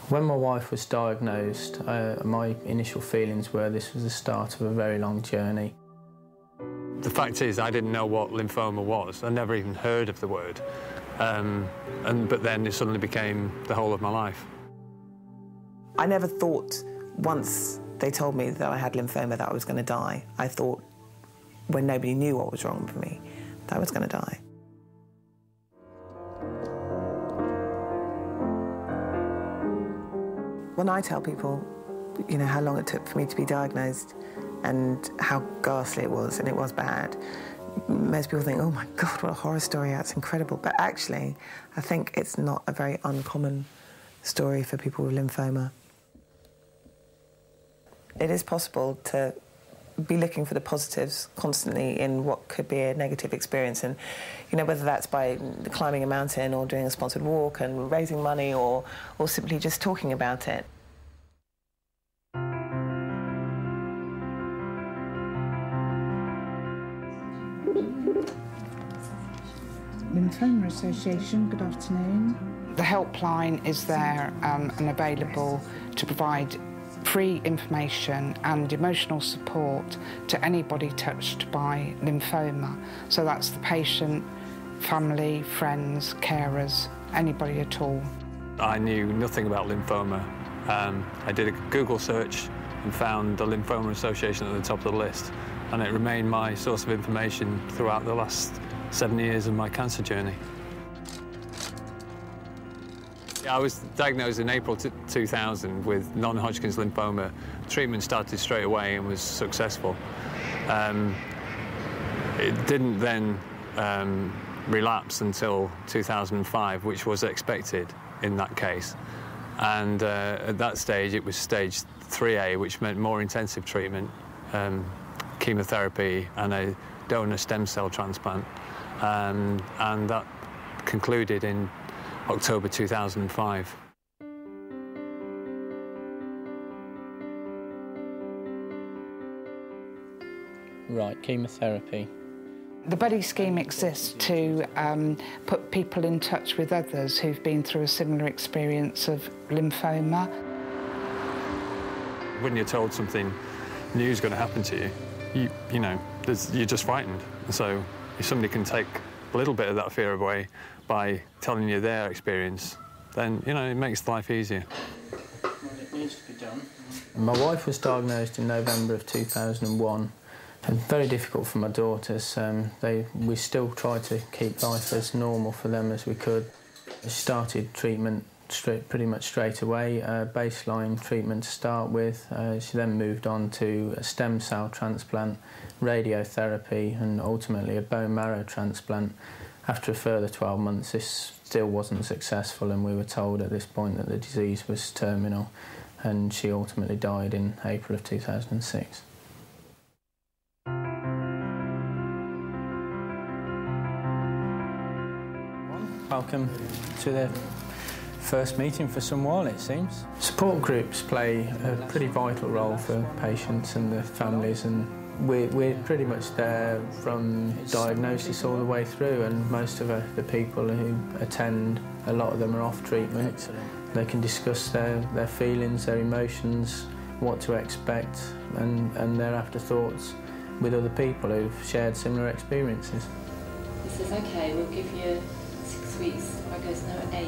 When my wife was diagnosed, my initial feelings were this was the start of a very long journey. The fact is, I didn't know what lymphoma was. I never even heard of the word. But then it suddenly became the whole of my life. I never thought, once they told me that I had lymphoma, that I was going to die. I thought, when nobody knew what was wrong with me, that I was going to die. When I tell people, you know, how long it took for me to be diagnosed and how ghastly it was, and it was bad, most people think, oh my God, what a horror story, that's incredible. But actually, I think it's not a very uncommon story for people with lymphoma. It is possible to be looking for the positives constantly in what could be a negative experience, and you know, whether that's by climbing a mountain or doing a sponsored walk and raising money or simply just talking about it. Lymphoma Association, good afternoon. The helpline is there and available to provide free information and emotional support to anybody touched by lymphoma. So that's the patient, family, friends, carers, anybody at all. I knew nothing about lymphoma. I did a Google search and found the Lymphoma Association at the top of the list, and it remained my source of information throughout the last 7 years of my cancer journey. I was diagnosed in April 2000 with non-Hodgkin's lymphoma. Treatment started straight away and was successful. It didn't then relapse until 2005, which was expected in that case. And at that stage, it was stage 3A, which meant more intensive treatment, chemotherapy and a donor stem cell transplant. And that concluded in October 2005. Right, chemotherapy. The buddy scheme exists to put people in touch with others who've been through a similar experience of lymphoma. When you're told something new is going to happen to you, you know, you're just frightened. So if somebody can take a little bit of that fear away by telling you their experience, then, you know, it makes life easier. Well, it needs to be done. My wife was diagnosed in November of 2001. And very difficult for my daughters. We still tried to keep life as normal for them as we could. She started treatment pretty much straight away, baseline treatment to start with. She then moved on to a stem cell transplant, radiotherapy and ultimately a bone marrow transplant. After a further 12 months, this still wasn't successful, and we were told at this point that the disease was terminal, and she ultimately died in April of 2006. Welcome to the first meeting for some while, it seems. Support groups play a pretty vital role for patients and their families, and we're pretty much there from diagnosis all the way through, and most of the people who attend, a lot of them are off treatment. Excellent. They can discuss their feelings, their emotions, what to expect, and their afterthoughts with other people who've shared similar experiences. He says, OK, we'll give you 6 weeks. I goes, no, 8.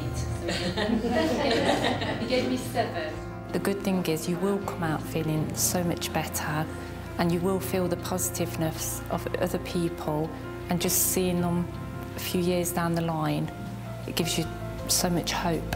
So he gave me 7. The good thing is you will come out feeling so much better, and you will feel the positiveness of other people, and just seeing them a few years down the line, it gives you so much hope.